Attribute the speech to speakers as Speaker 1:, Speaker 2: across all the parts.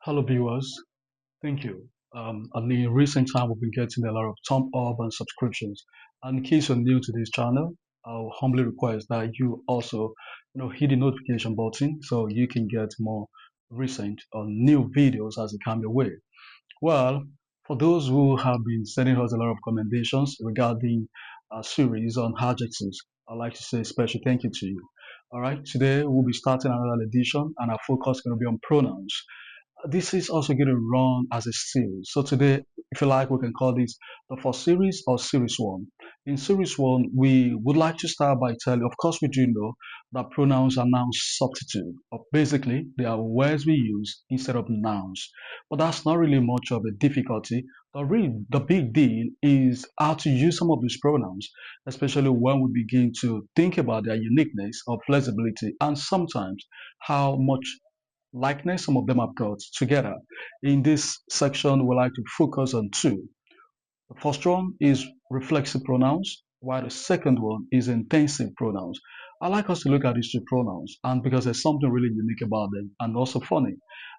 Speaker 1: Hello, viewers. Thank you. In recent time, we've been getting a lot of Tom Urban subscriptions. And in case you're new to this channel, I'll humbly request that you also, hit the notification button so you can get more recent or new videos as they come your way. Well, for those who have been sending us a lot of recommendations regarding a series on adjectives, I'd like to say a special thank you to you. All right, today we'll be starting another edition, and our focus is going to be on pronouns. This is also going to run as a series. So today, if you like, we can call this the first series or series one. In series one, we would like to start by telling, of course, we do know that pronouns are noun substitute. Or basically, they are words we use instead of nouns. But that's not really much of a difficulty. The big deal is how to use some of these pronouns, especially when we begin to think about their uniqueness or flexibility, and sometimes how much likeness some of them have got together. In this section, we like to focus on two. The first one is reflexive pronouns, while the second one is intensive pronouns. I like us to look at these two pronouns, and because there's something really unique about them and also funny.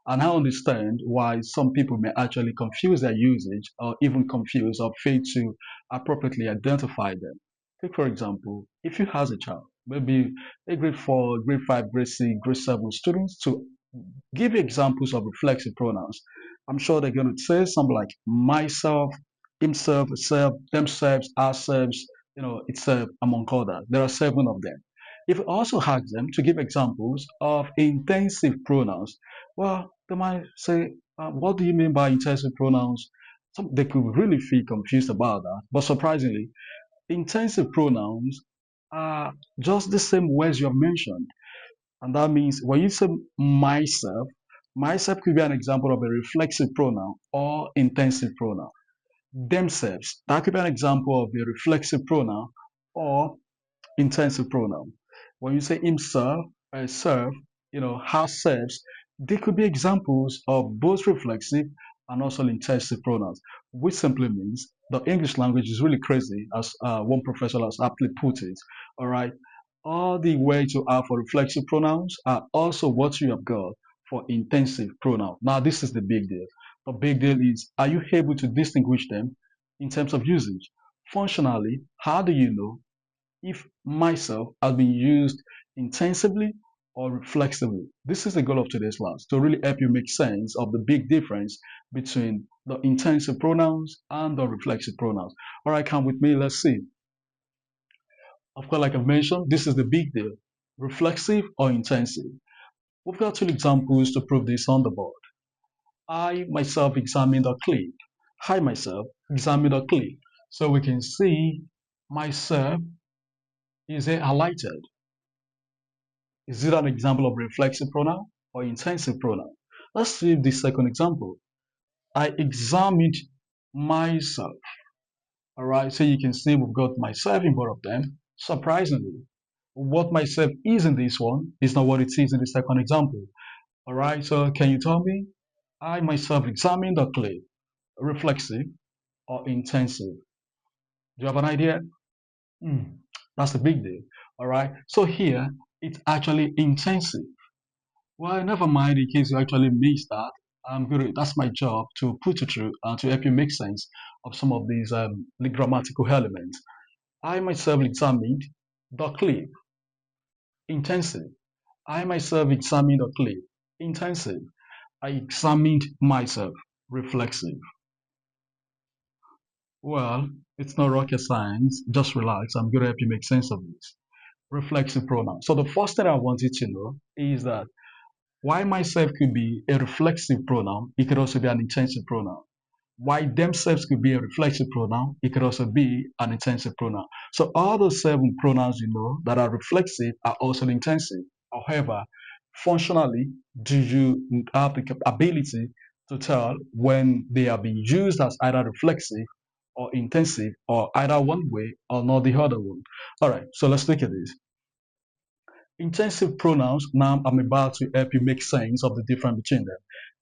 Speaker 1: And I understand why some people may actually confuse their usage or even confuse or fail to appropriately identify them. Take, for example, if you have a child, maybe a grade 4, grade 5, grade 6, grade 7 students to give examples of reflexive pronouns. I'm sure they're going to say something like myself, himself, itself, themselves, ourselves, itself, among others. There are seven of them. If you also ask them to give examples of intensive pronouns, well, they might say, what do you mean by intensive pronouns? They could really feel confused about that. But surprisingly, intensive pronouns are just the same words you have mentioned. And that means when you say myself, myself could be an example of a reflexive pronoun or intensive pronoun. Themselves, that could be an example of a reflexive pronoun or intensive pronoun. When you say himself, self, herself, they could be examples of both reflexive and also intensive pronouns, which simply means the English language is really crazy, as one professor has aptly put it. All right, all the words you have for reflexive pronouns are also what you have got for intensive pronoun. Now, this is the big deal. The big deal is, are you able to distinguish them in terms of usage? Functionally, how do you know if myself has been used intensively or reflexively? This is the goal of today's class, to really help you make sense of the big difference between the intensive pronouns and the reflexive pronouns. All right, come with me, let's see. Of course, like I've mentioned, this is the big deal. Reflexive or intensive. We've got two examples to prove this on the board. I myself examined a clip. I myself examined a clip. So we can see myself is highlighted. Is it an example of reflexive pronoun or intensive pronoun? Let's see the second example. I examined myself. All right, so you can see we've got myself in both of them. Surprisingly, what myself is in this one is not what it is in the second example. All right, so can you tell me? I myself examined the clay, reflexive or intensive. Do you have an idea? Hmm, that's a big deal. All right, so here it's actually intensive. Well, never mind in case you actually missed that. I'm good. That's my job to put you through and to help you make sense of some of these the grammatical elements. I myself examined the clip, intensive. I myself examined the clip, intensive. I examined myself, reflexive. Well, it's not rocket science. Just relax. I'm going to help you make sense of this. Reflexive pronoun. So the first thing I want you to know is that why myself could be a reflexive pronoun, it could also be an intensive pronoun. Why themselves could be a reflexive pronoun, it could also be an intensive pronoun. So all those seven pronouns you know that are reflexive are also intensive. However, functionally, do you have the ability to tell when they are being used as either reflexive or intensive or either one way or not the other one? All right, so let's look at this. Intensive pronouns, now I'm about to help you make sense of the difference between them.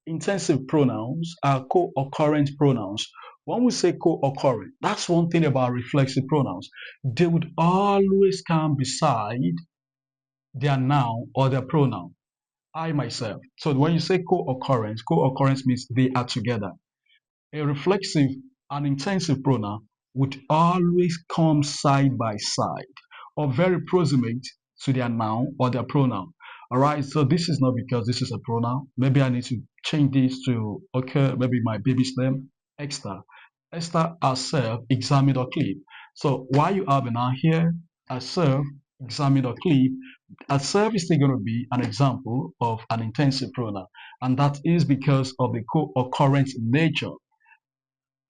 Speaker 1: Intensive pronouns are co-occurrent pronouns. When we say co-occurrent, that's one thing about reflexive pronouns. They would always come beside their noun or their pronoun. I myself. So when you say co-occurrence means they are together. A reflexive and intensive pronoun would always come side by side or very proximate to their noun or their pronoun. All right, so this is not because this is a pronoun. Maybe I need to change this to, okay, maybe my baby's name, Esther. Esther herself examined or clean. So while you have a noun here, herself, examined or clean, herself is still going to be an example of an intensive pronoun. And that is because of the co-occurrent nature.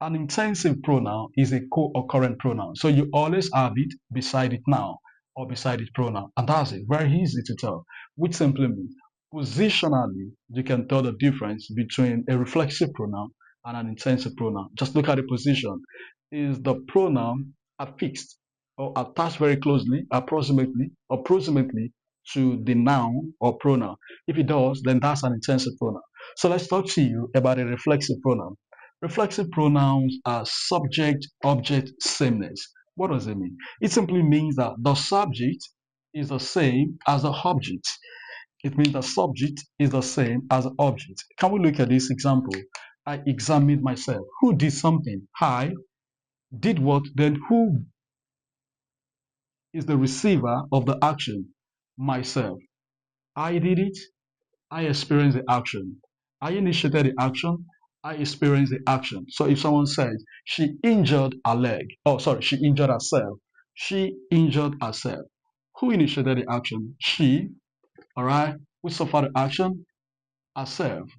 Speaker 1: An intensive pronoun is a co-occurrent pronoun. So you always have it beside it now or beside it pronoun. And that's it. Very easy to tell, which simply means positionally, you can tell the difference between a reflexive pronoun and an intensive pronoun. Just look at the position. Is the pronoun affixed or attached very closely, approximately to the noun or pronoun? If it does, then that's an intensive pronoun. So let's talk to you about a reflexive pronoun. Reflexive pronouns are subject-object sameness. What does it mean? It simply means that the subject is the same as the object. It means the subject is the same as the object. Can we look at this example? I examined myself. Who did something? I did what? Then who is the receiver of the action? Myself. I did it. I experienced the action. I initiated the action. I experienced the action. So if someone says she injured her leg, oh, sorry, she injured herself. She injured herself. Who initiated the action? She, all right. Who suffered the action? Herself.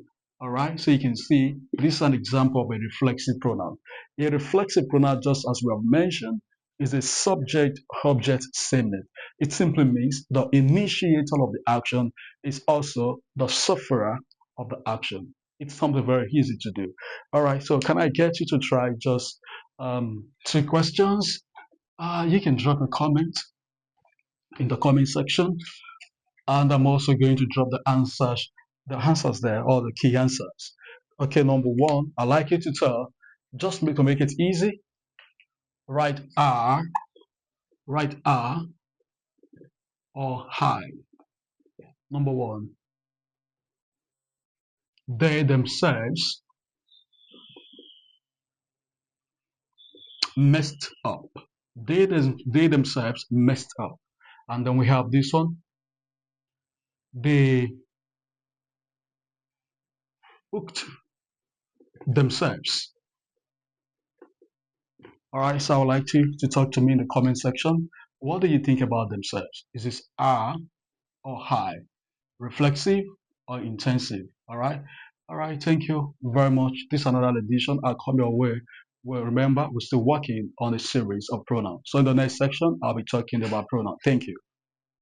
Speaker 1: All right. So you can see this is an example of a reflexive pronoun. A reflexive pronoun, just as we have mentioned, is a subject-object sameness. It simply means the initiator of the action is also the sufferer of the action. It's something very easy to do. All right. So can I get you to try just two questions? You can drop a comment in the comment section, and I'm also going to drop the answers there, or the key answers. Okay, number one, I like you to tell, just to make it easy, write R, write R or high. Number one, they themselves messed up. They themselves messed up. And then we have this one, they hooked themselves. All right, so I would like you to talk to me in the comment section. What do you think about themselves? Is this R or high? Reflexive or intensive? All right, thank you very much. This is another edition. I'll come your way. Well, remember, we're still working on a series of pronouns. So in the next section, I'll be talking about pronouns. Thank you.